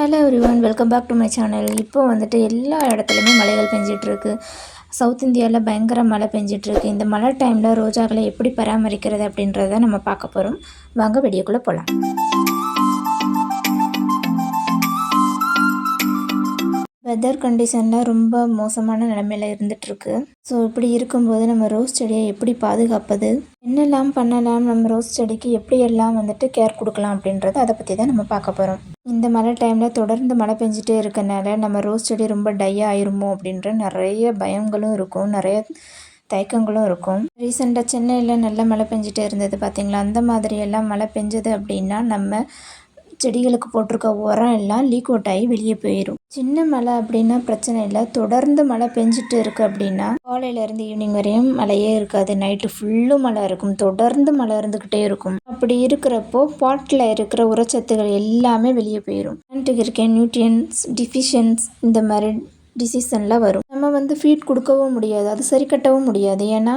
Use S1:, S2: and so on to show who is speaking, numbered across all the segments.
S1: Hello everyone, welcome back to my channel. இப்போ வந்துட்டு எல்லா இடத்துலையுமே மழைகள் பெஞ்சிட்ருக்கு. சவுத் இந்தியாவில் பயங்கர மழை பெஞ்சிட்ருக்கு. இந்த மழை டைமில் ரோஜாக்களை எப்படி பராமரிக்கிறது அப்படின்றத நம்ம பார்க்க போகிறோம். வாங்க வீடியோக்குள்ளே போகலாம். வெதர் கண்டிஷனில் ரொம்ப மோசமான நிலைமையில் இருந்துகிட்ருக்கு. ஸோ இப்படி இருக்கும்போது நம்ம ரோஸ் செடியை எப்படி பாதுகாப்பது, என்னெல்லாம் பண்ணலாம், நம்ம ரோஸ் செடிக்கு எப்படியெல்லாம் வந்துட்டு கேர் கொடுக்கலாம் அப்படின்றத அதை பற்றி தான் நம்ம பார்க்க போகிறோம். இந்த மழை டைமில் தொடர்ந்து மழை பெஞ்சிட்டே இருக்கனால நம்ம ரோஸ் செடி ரொம்ப டை ஆயிருமோ அப்படின்ற நிறைய பயங்களும் இருக்கும், நிறைய தயக்கங்களும் இருக்கும். ரீசெண்டாக சென்னையில் நல்ல மழை பெஞ்சிட்டே இருந்தது பார்த்திங்களா. அந்த மாதிரியெல்லாம் மழை பெஞ்சது அப்படின்னா நம்ம செடிகளுக்கு போட்டிருக்க உரம் எல்லாம் லீக் அவுட் ஆகி வெளியே போயிடும். சின்ன மழை அப்படின்னா பிரச்சனை இல்லை. தொடர்ந்து மழை பெஞ்சிட்டு இருக்கு அப்படின்னா காலையிலேருந்து ஈவினிங் வரையும் மழையே இருக்காது, நைட்டு ஃபுல்லும் மழை இருக்கும், தொடர்ந்து மழை இருந்துக்கிட்டே இருக்கும். அப்படி இருக்கிறப்போ பாட்டில் இருக்கிற உரச்சத்துகள் எல்லாமே வெளியே போயிடும். பிளான்ட்டுக்கு இருக்க நியூட்ரியன்ஸ் டிஃபிஷியன்ஸ் இந்த மாதிரி டிசீசன்லாம் வரும். நம்ம ஃபீட் கொடுக்கவும் முடியாது, அது சரி கட்டவும் முடியாது. ஏன்னா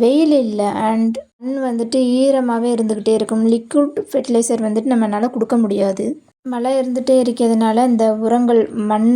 S1: வெயில் இல்லை அண்ட் மண் வந்துட்டு ஈரமாகவே இருந்துக்கிட்டே இருக்கும். லிக்விட் ஃபெர்டிலைசர் வந்துட்டு நம்மளால் கொடுக்க முடியாது. மழை இருந்துகிட்டே இருக்கிறதுனால இந்த உரங்கள் மண்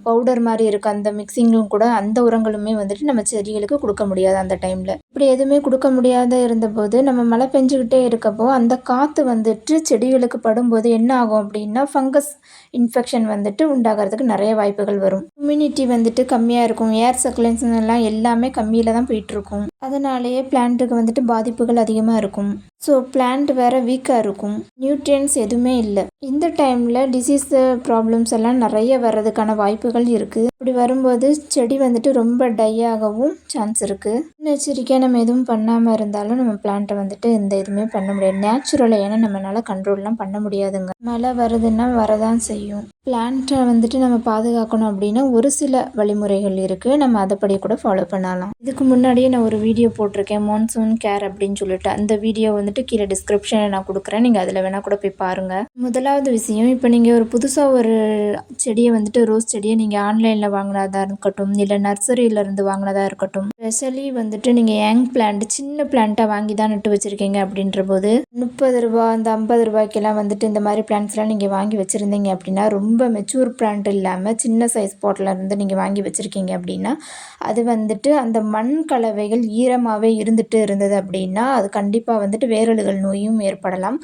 S1: பவுடர் மாதிரி இருக்குது, அந்த மிக்சிங்கும் கூட அந்த உரங்களுமே வந்துட்டு நம்ம செடிகளுக்கு கொடுக்க முடியாது அந்த டைமில். இப்படி எதுவுமே கொடுக்க முடியாத இருந்தபோது நம்ம மழை பெஞ்சுக்கிட்டே இருக்கப்போ அந்த காற்று வந்துட்டு செடிகளுக்கு படும்போது என்ன ஆகும் அப்படின்னா ஃபங்கஸ் இன்ஃபெக்ஷன் வந்துட்டு உண்டாகிறதுக்கு நிறைய வாய்ப்புகள் வரும். இம்யூனிட்டி வந்துட்டு கம்மியாக இருக்கும், ஏர் சர்க்குலேஷன் எல்லாம் எல்லாமே கம்மியில் தான் போயிட்டுருக்கும். அதனாலேயே பிளான்ட்டுக்கு வந்துட்டு பாதிப்புகள் அதிகமாக இருக்கும். ஸோ பிளான்ட் வேறு வீக்காக இருக்கும், நியூட்ரியன்ஸ் எதுவுமே இல்லை. இந்த டைமில் டிசீஸ் ப்ராப்ளம்ஸ் எல்லாம் நிறைய வர்றதுக்கான வாய்ப்புகள் இருக்குது. இப்படி வரும்போது செடி வந்துட்டு ரொம்ப டை ஆகவும் சான்ஸ் இருக்குது. எச்சரிக்கையாக நம்ம எதுவும் பண்ணாமல் இருந்தாலும் நம்ம பிளான்ட்டை வந்துட்டு எந்த எதுவுமே பண்ண முடியாது நேச்சுரலாக. ஏன்னா நம்மளால் கண்ட்ரோல்லாம் பண்ண முடியாதுங்க. மழை வருதுன்னா வரதான் செய்யும். பிளான்ட்டை வந்துட்டு நம்ம பாதுகாக்கணும் அப்படின்னா ஒரு சில வழிமுறைகள் இருக்குது, நம்ம அதைப்படி கூட ஃபாலோ பண்ணலாம். இதுக்கு முன்னாடியே நான் ஒரு வீடியோ போட்டிருக்கேன், மான்சூன் கேர் அப்படின்னு சொல்லிட்டு. அந்த வீடியோ வந்துட்டு கீழே டிஸ்கிரிப்ஷனில் நான் கொடுக்குறேன், நீங்கள் அதில் வேணால் கூட போய் பாருங்கள். முதலாவது விஷயம், இப்போ நீங்கள் ஒரு புதுசாக ஒரு செடியை வந்துட்டு ரோஸ் செடியை நீங்கள் ஆன்லைனில் வாங்கினதா இருக்கட்டும், இல்லை நர்சரியிலேருந்து வாங்கினதா இருக்கட்டும், ஸ்பெஷலி வந்துட்டு நீங்கள் யங் பிளான்ட் சின்ன பிளான்ட்டாக வாங்கி தான் நட்டு வச்சுருக்கீங்க அப்படின்ற போது 30 ரூபா அந்த 50 ரூபாய்க்கெல்லாம் வந்துட்டு இந்த மாதிரி பிளான்ட்ஸ்லாம் நீங்கள் வாங்கி வச்சுருந்தீங்க அப்படின்னா, ரொம்ப மெச்சூர் பிளான்ட் இல்லாமல் சின்ன சைஸ் பாட்டில் இருந்து நீங்கள் வாங்கி வச்சுருக்கீங்க அப்படின்னா அது வந்துட்டு அந்த மண் கலவைகள் ஈரமாகவே இருந்துட்டு இருந்தது அப்படின்னா அது கண்டிப்பாக வந்துட்டு வேரலுகள் நோயும் ஏற்படலாம்.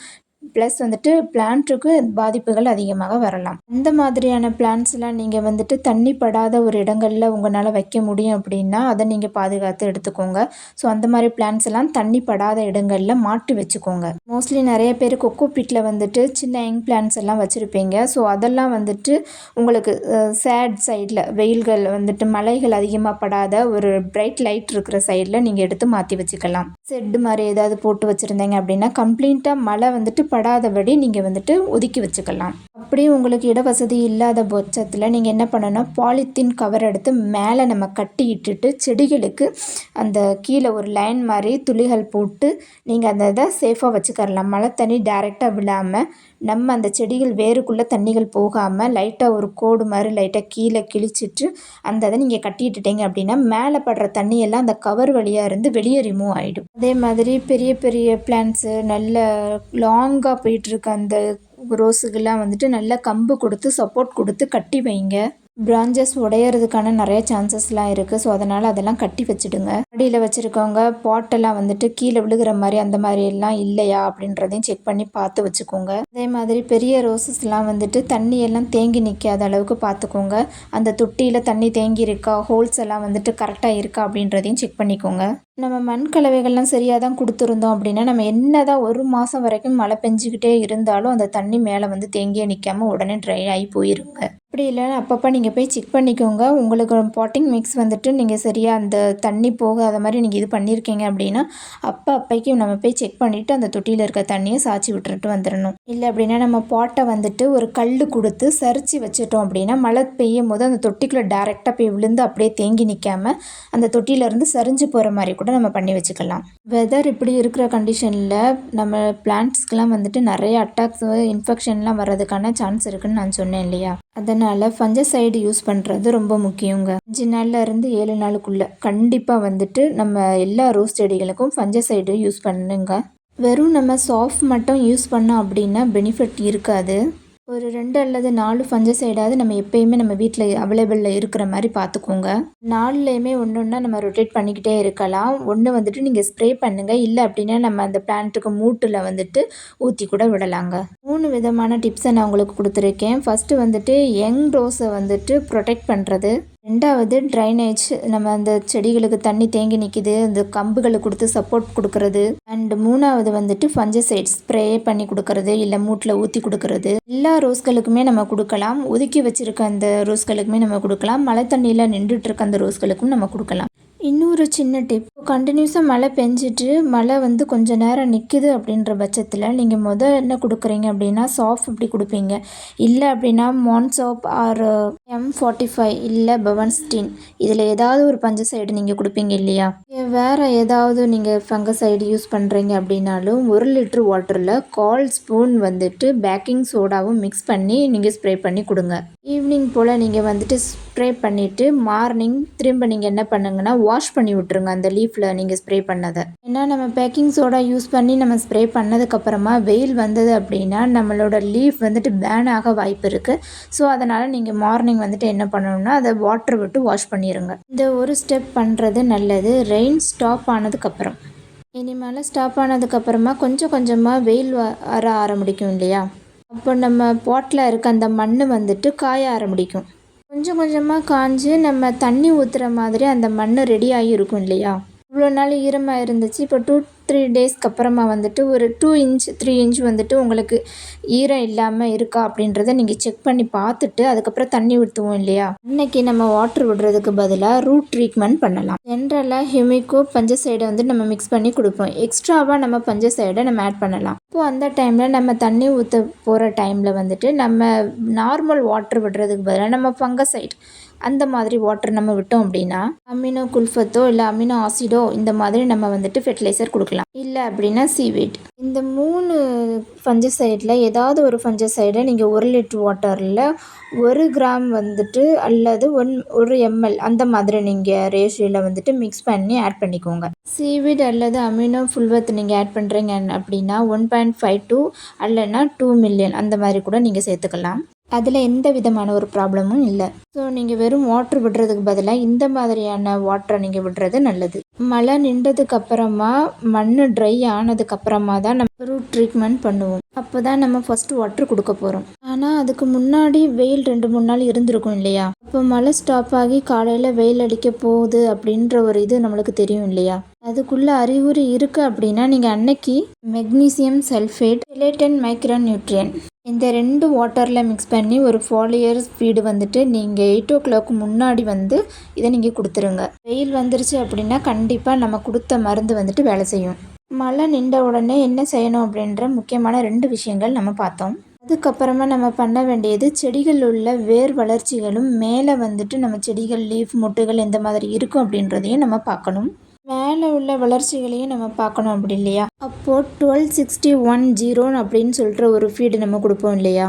S1: ப்ளஸ் வந்துட்டு பிளான்ட்டுக்கு பாதிப்புகள் அதிகமாக வரலாம். அந்த மாதிரியான பிளான்ட்ஸ்லாம் நீங்கள் வந்துட்டு தண்ணி படாத ஒரு இடங்களில் உங்களால் வைக்க முடியும் அப்படின்னா அதை நீங்கள் பாதுகாத்து எடுத்துக்கோங்க. ஸோ அந்த மாதிரி பிளான்ட்ஸ் எல்லாம் தண்ணி படாத இடங்களில் மாட்டி வச்சுக்கோங்க. மோஸ்ட்லி நிறைய பேர் கொக்கோ பீட்டில் வந்துட்டு சின்ன யங் பிளான்ட்ஸ் எல்லாம் வச்சுருப்பீங்க. ஸோ அதெல்லாம் வந்துட்டு உங்களுக்கு சேட் சைடில் வெயில்கள் வந்துட்டு மலைகள் அதிகமாக படாத ஒரு பிரைட் லைட் இருக்கிற சைடில் நீங்கள் எடுத்து மாற்றி வச்சுக்கலாம். செட்டு மாதிரி ஏதாவது போட்டு வச்சுருந்தீங்க அப்படின்னா கம்ப்ளீட்டாக மழை வந்துட்டு படாதபடி நீங்கள் வந்துட்டு ஒதுக்கி வச்சுக்கலாம். அப்படியே உங்களுக்கு இட வசதி இல்லாத பட்சத்தில் நீங்கள் என்ன பண்ணணும், பாலித்தீன் கவர் எடுத்து மேலே நம்ம கட்டி இட்டுட்டு செடிகளுக்கு அந்த கீழே ஒரு லைன் மாதிரி துளிகள் போட்டு நீங்கள் அந்த இதை சேஃபாக வச்சுக்கரலாம். மழை தண்ணி டைரெக்டாக விழாமல் நம்ம அந்த செடிகள் வேருக்குள்ளே தண்ணிகள் போகாமல் லைட்டாக ஒரு கோடு மாதிரி லைட்டாக கீழே கிழிச்சிட்டு அந்த இதை நீங்கள் கட்டிட்டுட்டீங்க அப்படின்னா மேலே படுற தண்ணியெல்லாம் அந்த கவர் வழியாக இருந்து வெளியே ரிமூவ் ஆகிடும். அதே மாதிரி பெரிய பெரிய பிளான்ட்ஸு நல்ல லாங்காக போயிட்டுருக்கு அந்த ரோஸுக்கெல்லாம் வந்துட்டு நல்ல கம்பு கொடுத்து சப்போர்ட் கொடுத்து கட்டி வைங்க. பிரான்ச்சஸ் உடையிறதுக்கான நிறைய சான்சஸ்லாம் இருக்குது. ஸோ அதனால் அதெல்லாம் கட்டி வச்சுடுங்க. அடியில் வச்சுருக்கவங்க பாட்டெல்லாம் வந்துட்டு கீழே விழுகிற மாதிரி அந்த மாதிரி எல்லாம் இல்லையா அப்படின்றதையும் செக் பண்ணி பார்த்து வச்சுக்கோங்க. அதே மாதிரி பெரிய ரோஸஸ்லாம் வந்துட்டு தண்ணியெல்லாம் தேங்கி நிற்காத அளவுக்கு பார்த்துக்கோங்க. அந்த தொட்டியில் தண்ணி தேங்கி இருக்கா, ஹோல்ஸ் எல்லாம் வந்துட்டு கரெக்டாக இருக்கா அப்படின்றதையும் செக் பண்ணிக்கோங்க. நம்ம மண் கலவைகள்லாம் சரியாக தான் கொடுத்துருந்தோம் அப்படின்னா நம்ம என்ன தான் 1 மாதம் வரைக்கும் மழை பெஞ்சிக்கிட்டே இருந்தாலும் அந்த தண்ணி மேலே வந்து தேங்கியே நிற்காமல் உடனே ட்ரை ஆகி போயிருங்க. அப்படி இல்லைன்னா அப்பப்போ நீங்கள் போய் செக் பண்ணிக்கோங்க. உங்களுக்கு பாட்டிங் மிக்ஸ் வந்துட்டு நீங்கள் சரியாக அந்த தண்ணி போகாத மாதிரி நீங்கள் இது பண்ணியிருக்கீங்க அப்படின்னா அப்போதைக்கு நம்ம போய் செக் பண்ணிவிட்டு அந்த தொட்டியில் இருக்க தண்ணியை சாய்ச்சி விட்டுட்டு வந்துடணும். இல்லை அப்படின்னா நம்ம பாட்டை வந்துட்டு ஒரு கல் கொடுத்து சரித்து வச்சுட்டோம் அப்படின்னா மழை பெய்யும் போது அந்த தொட்டிக்குள்ளே டைரெக்டாக போய் விழுந்து அப்படியே தேங்கி நிற்காமல் அந்த தொட்டியிலேருந்து சரிஞ்சு போகிற மாதிரி கூட நம்ம பண்ணி வச்சுக்கலாம். வெதர் இப்படி இருக்கிற கண்டிஷனில் நம்ம பிளான்ட்ஸ்க்கெலாம் வந்துட்டு நிறைய அட்டாக்ஸ் இன்ஃபெக்ஷன்லாம் வர்றதுக்கான சான்ஸ் இருக்குதுன்னு நான் சொன்னேன் இல்லையா. அதனால் ஃபஞ்சசைடு யூஸ் பண்ணுறது ரொம்ப முக்கியங்க. 5 நாள்ல இருந்து 7 நாளுக்குள்ளே கண்டிப்பாக வந்துட்டு நம்ம எல்லா ரோஸ் செடிகளுக்கும் ஃபஞ்சசைடு யூஸ் பண்ணுங்க. வெறும் நம்ம சாஃப்ட் மட்டும் யூஸ் பண்ணோம் அப்படின்னா பெனிஃபிட் இருக்காது. ஒரு 2 அல்லது 4 ஃபஞ்சைசைடாவது நம்ம எப்பயுமே நம்ம வீட்டில் அவைலபிளில் இருக்கிற மாதிரி பார்த்துக்கோங்க. 4லேயுமே ஒன்று ஒன்றா நம்ம ரொட்டேட் பண்ணிக்கிட்டே இருக்கலாம். ஒன்று வந்துட்டு நீங்கள் ஸ்ப்ரே பண்ணுங்கள், இல்லை அப்படின்னா நம்ம அந்த பிளான்ட்டுக்கு மூட்டில் வந்துட்டு ஊற்றி கூட விடலாங்க. 3 விதமான டிப்ஸை நான் உங்களுக்கு கொடுத்துருக்கேன். ஃபஸ்ட்டு வந்துட்டு யங் ரோஸை வந்துட்டு ப்ரொடெக்ட் பண்ணுறது. 2வது ட்ரைனேஜ், நம்ம அந்த செடிகளுக்கு தண்ணி தேங்கி நிற்கிது, அந்த கம்புகளை கொடுத்து சப்போர்ட் கொடுக்கறது. அண்ட் 3வது வந்துட்டு ஃபஞ்சைசைட் ஸ்ப்ரே பண்ணி கொடுக்கறது, இல்லை மூட்டில் ஊற்றி கொடுக்கறது. எல்லா ரோஸ்களுக்குமே நம்ம கொடுக்கலாம். ஒதுக்கி வச்சுருக்க அந்த ரோஸ்களுக்குமே நம்ம கொடுக்கலாம். மழை தண்ணியில் நின்றுட்டு இருக்க அந்த ரோஸ்களுக்கும் நம்ம கொடுக்கலாம். இன்னொரு சின்ன டிப், கண்டினியூஸாக மழை பெஞ்சிட்டு மழை வந்து கொஞ்சம் நேரம் நிற்கிது அப்படின்ற பட்சத்தில் நீங்கள் என்ன கொடுக்குறீங்க அப்படின்னா சாஃப் இப்படி கொடுப்பீங்க. இல்லை அப்படின்னா மான்சாப் ஆர் M45 இல்லை பவன்ஸ்டீன், இதில் ஏதாவது ஒரு பஞ்சசைடு நீங்கள் கொடுப்பீங்க இல்லையா. வேறு ஏதாவது நீங்கள் ஃபங்கசைடு யூஸ் பண்ணுறீங்க அப்படின்னாலும் 1 லிட்டர் வாட்டரில் 1/4 ஸ்பூன் வந்துட்டு பேக்கிங் சோடாவும் மிக்ஸ் பண்ணி நீங்கள் ஸ்ப்ரே பண்ணி கொடுங்க. ஈவினிங் போல் நீங்கள் வந்துட்டு ஸ்ப்ரே பண்ணிவிட்டு மார்னிங் திரும்ப நீங்கள் என்ன பண்ணுங்கன்னா வாஷ் பண்ணி விட்டுருங்க அந்த லீஃபில் நீங்கள் ஸ்ப்ரே பண்ணதை. ஏன்னா நம்ம பேக்கிங் சோடா யூஸ் பண்ணி நம்ம ஸ்ப்ரே பண்ணதுக்கப்புறமா வெயில் வந்தது அப்படின்னா நம்மளோட லீஃப் வந்துட்டு பேன் ஆக வாய்ப்பு இருக்குது. ஸோ அதனால் நீங்கள் மார்னிங் வந்துட்டு என்ன பண்ணணும்னா அதை வாட்டர் விட்டு வாஷ் பண்ணிடுங்க. இந்த ஒரு ஸ்டெப் பண்ணுறது நல்லது. ரெயின் ஸ்டாப் ஆனதுக்கப்புறம், இனிமேல் ஸ்டாப் ஆனதுக்கப்புறமா கொஞ்சம் கொஞ்சமாக வெயில் வர ஆரம்பிக்கும் இல்லையா, அப்போ நம்ம பாட்டில் இருக்க அந்த மண் வந்துட்டு காய ஆரம்பிக்கும். கொஞ்சம் கொஞ்சமாக காஞ்சு நம்ம தண்ணி ஊற்றுற மாதிரி அந்த மண் ரெடி ஆகி இருக்கும் இல்லையா. இவ்வளோ நாள் ஈரமாக இருந்துச்சு, இப்போ 2-3 டேஸ்க்கு அப்புறமா வந்துட்டு ஒரு 2 இன்ச் 3 இன்ச் வந்துட்டு உங்களுக்கு ஈரம் இல்லாமல் இருக்கா அப்படின்றத நீங்கள் செக் பண்ணி பார்த்துட்டு அதுக்கப்புறம் தண்ணி ஊற்றுவோம் இல்லையா. அன்னைக்கு நம்ம வாட்டர் விடுறதுக்கு பதிலாக ரூட் ட்ரீட்மெண்ட் பண்ணலாம். ஜென்ரலாக ஹியூமிக்கோ பஞ்சசைடை வந்து நம்ம மிக்ஸ் பண்ணி கொடுப்போம். எக்ஸ்ட்ராவாக நம்ம பஞ்சசைடை நம்ம ஆட் பண்ணலாம். இப்போது அந்த டைமில் நம்ம தண்ணி ஊற்ற போகிற டைமில் வந்துட்டு நம்ம நார்மல் வாட்டர் விடுறதுக்கு பதிலாக நம்ம ஃபங்கசைட் அந்த மாதிரி வாட்டர் நம்ம விட்டோம் அப்படின்னா அமினோ குல்ஃபத்தோ இல்லை அமினோ ஆசிடோ இந்த மாதிரி நம்ம வந்துட்டு ஃபெர்டிலைசர் கொடுக்கலாம். இல்லை அப்படின்னா சீவீட். இந்த 3 ஃபஞ்சசைடில் ஏதாவது ஒரு ஃபஞ்சசைடை நீங்கள் 1 லிட்டர் வாட்டரில் 1 கிராம் வந்துட்டு அல்லது 1 ml அந்த மாதிரி நீங்கள் ரேஷியோவில் வந்துட்டு மிக்ஸ் பண்ணி ஆட் பண்ணிக்கோங்க. சீவீட் அல்லது அமினோ ஃபுல்வத் நீங்கள் ஆட் பண்ணுறீங்க அப்படின்னா 1.52 அல்லனா 2 மில்லியன் அந்த மாதிரி கூட நீங்கள் சேர்த்துக்கலாம். அதில் எந்த விதமான ஒரு ப்ராப்ளமும் இல்லை. ஸோ நீங்கள் வெறும் வாட்ரு விடுறதுக்கு பதிலாக இந்த மாதிரியான வாட்டரை நீங்கள் விடுறது நல்லது. மழை நின்றதுக்கு அப்புறமா மண் ட்ரை ஆனதுக்கப்புறமா தான் நம்ம ரூட் ட்ரீட்மெண்ட் பண்ணுவோம். அப்போ தான் நம்ம ஃபஸ்ட்டு வாட்ரு கொடுக்க போகிறோம். ஆனால் அதுக்கு முன்னாடி வெயில் 2-3 நாள் இருந்திருக்கும் இல்லையா. இப்போ மழை ஸ்டாப் ஆகி காலையில் வெயில் அடிக்க போகுது அப்படின்ற ஒரு இது நம்மளுக்கு தெரியும் இல்லையா. அதுக்குள்ளே அறிகுறி இருக்குது அப்படின்னா நீங்கள் அன்னைக்கு மெக்னீசியம் சல்ஃபேட், கெலேட்டன் மைக்ரோ நியூட்ரியன் இந்த 2 வாட்டரில் மிக்ஸ் பண்ணி ஒரு ஃபாலியர் ஃபீடு வந்துட்டு நீங்கள் 8 o'clock முன்னாடி வந்து இதை நீங்கள் கொடுத்துருங்க. வெயில் வந்துருச்சு அப்படின்னா கண்டிப்பாக நம்ம கொடுத்த மருந்து வந்துட்டு வேலை செய்யும். மழை நின்ற உடனே என்ன செய்யணும் அப்படின்ற முக்கியமான 2 விஷயங்கள் நம்ம பார்த்தோம். அதுக்கப்புறமா நம்ம பண்ண வேண்டியது செடிகள் உள்ள வேர் வளர்ச்சிகளும் மேலே வந்துட்டு நம்ம செடிகள் லீஃப் மொட்டுகள் எந்த மாதிரி இருக்கும் அப்படின்றதையும் நம்ம பார்க்கணும். மேலே உள்ள வளர்ச்சிகளையும் நம்ம பார்க்கணும் அப்படி இல்லையா. அப்போது 12-60-10 அப்படின்னு சொல்கிற ஒரு ஃபீடு நம்ம கொடுப்போம் இல்லையா.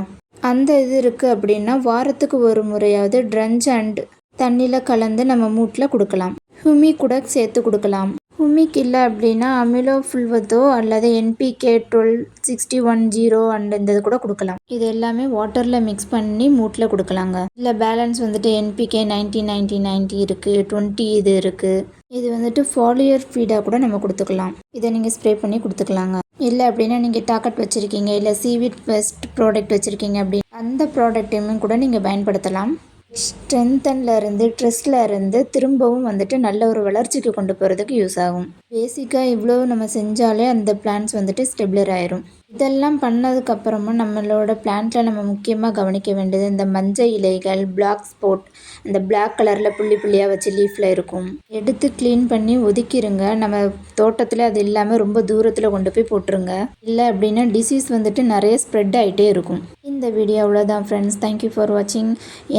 S1: அந்த இது இருக்குது அப்படின்னா வாரத்துக்கு ஒரு முறையாவது ட்ரன்ச் அண்ட் தண்ணியில் கலந்து நம்ம மூட்டில் கொடுக்கலாம். ஹுமிக் கூட சேர்த்து கொடுக்கலாம். ஹுமிக் இல்லை அப்படின்னா அமினோ ஃபுல்வத்தோ அல்லது NPK 12-60-10 அண்ட் இந்த இது கூட கொடுக்கலாம். இது எல்லாமே வாட்டரில் மிக்ஸ் பண்ணி மூட்டில் கொடுக்கலாங்க. இல்லை பேலன்ஸ் வந்துட்டு NPK 90-90-90 இருக்குது, 20 இது இருக்குது. இது வந்துட்டு ஃபாலியர் ஃபீடாக கூட நம்ம கொடுத்துக்கலாம். இதை நீங்கள் ஸ்ப்ரே பண்ணி கொடுத்துக்கலாங்க. இல்லை அப்படின்னா நீங்கள் டாக்கெட் வச்சுருக்கீங்க, இல்லை சீவீட் பெஸ்ட் ப்ராடக்ட் வச்சுருக்கீங்க அப்படின்னு அந்த ப்ராடக்டையுமே கூட நீங்கள் பயன்படுத்தலாம். ஸ்ட்ரென்த்தன்லேருந்து ட்ரெஸ்லேருந்து திரும்பவும் வந்துட்டு நல்ல ஒரு வளர்ச்சிக்கு கொண்டு போகிறதுக்கு யூஸ் ஆகும். பேசிக்காக இவ்வளோ நம்ம செஞ்சாலே அந்த பிளான்ட்ஸ் வந்துட்டு ஸ்டெபிளர் ஆயிரும். இதெல்லாம் பண்ணதுக்கப்புறமா நம்மளோட பிளான்ட்டில் நம்ம முக்கியமாக கவனிக்க வேண்டியது இந்த மஞ்சள் இலைகள், பிளாக் ஸ்பாட், அந்த பிளாக் கலரில் புள்ளி புள்ளியாக வச்சு லீஃபில் இருக்கும். எடுத்து க்ளீன் பண்ணி ஒதுக்கிடுங்க. நம்ம தோட்டத்தில் அது இல்லாமல் ரொம்ப தூரத்தில் கொண்டு போய் போட்டுருங்க. இல்லை அப்படின்னா டிசீஸ் வந்துட்டு நிறைய ஸ்ப்ரெட் ஆகிட்டே இருக்கும். இந்த வீடியோ அவ்வளோதான் ஃப்ரெண்ட்ஸ். தேங்க்யூ ஃபார் வாட்சிங்.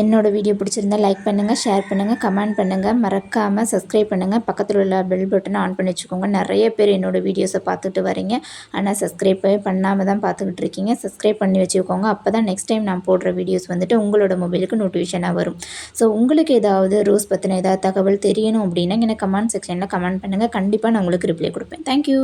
S1: என்னோட வீடியோ பிடிச்சிருந்தா லைக் பண்ணுங்கள், ஷேர் பண்ணுங்கள், கமெண்ட் பண்ணுங்கள், மறக்காமல் சப்ஸ்கிரைப் பண்ணுங்கள். பக்கத்தில் உள்ள பெல் பட்டனை ஆன் பண்ணி வச்சுக்கோங்க. நிறைய பேர் என்னோடய வீடியோஸை பார்த்துட்டு வரீங்க, ஆனால் சப்ஸ்கிரைப்பே பண்ணாமல் தான் பார்த்துக்கிட்டு இருக்கீங்க. சப்ஸ்கிரைப் பண்ணி வச்சுக்கோங்க. அப்போ தான் நெக்ஸ்ட் டைம் நான் போடுற வீடியோஸ் வந்துட்டு உங்களோட மொபைலுக்கு நோட்டிஃபிகேஷனாக வரும். ஸோ உங்களுக்கு ஏதாவது ரோஸ் பற்றின ஏதாவது தகவல் தெரியணும் அப்படின்னா எனக்கு கமெண்ட் செக்ஷனில் கமெண்ட் பண்ணுங்கள். கண்டிப்பாக நான் உங்களுக்கு ரிப்ளை கொடுப்பேன். தேங்க்யூ.